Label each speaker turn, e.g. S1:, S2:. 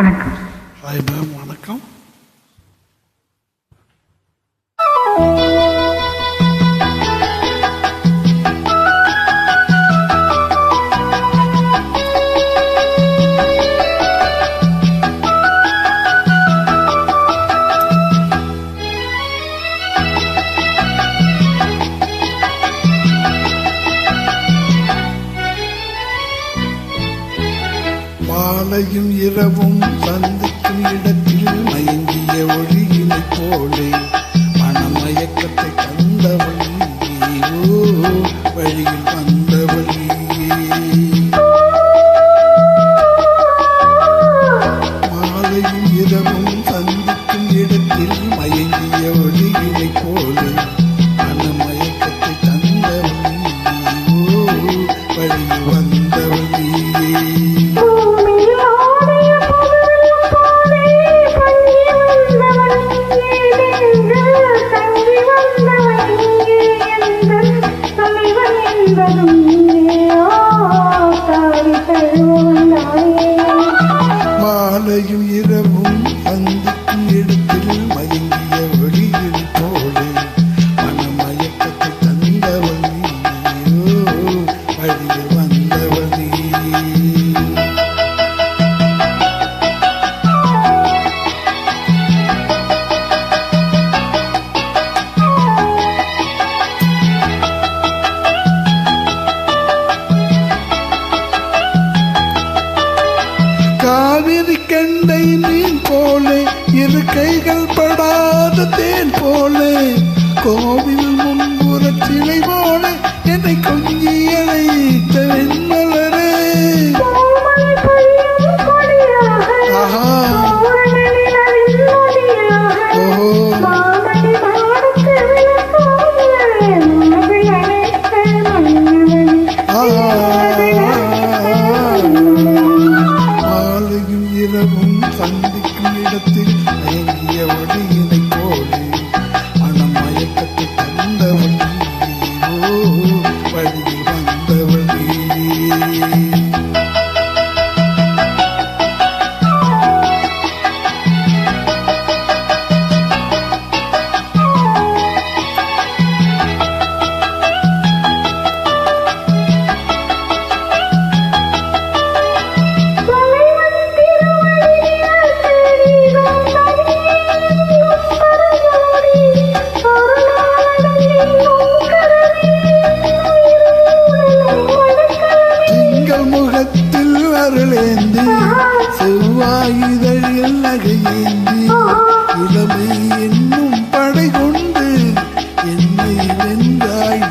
S1: வணக்கம்.
S2: Hi ma'am, வணக்கம். மாலையும் இரவும் சந்திக்கும் இடத்தில் மயங்கிய ஒளியினை போலே மனமயக்கத்தை தந்தவள் நீயோ, வழியில் வந்தவள் மாலையும் இரவும் சந்திக்கும் இடத்தில் மயங்கிய ஒளியினை போலே மனமயக்கத்தை தந்தவள் நீயோ, வழியில் வந்தவள் நீயே. மாலையும் இரவும் சந்திக்கும் இடத்தில் மயங்கிய ஒளியில் போலே மனமயக்கத்தை தந்தவள் நீயோ, வழியில் வந்தவள் நீயே. காவிரி கண்டை மீன் போலே இரு கைகள் படாத தேன் போலே கோவில் முன்புற சிலை போலே என்னை கொஞ்சி அழைத்த வெண்மலரே. இரவும் சந்திக்கும் இடத்தில் மயங்கிய ஒளியினை போலே மனமயக்கத்தை தந்தவள் நீயோ, வழியில் வந்தவள் நீயே. முகத்தில் அருளேந்தி செவ்வாயுதழில் நகையேந்தி இளமை என்னும் படை கொண்டு என்னை வென்றாய்.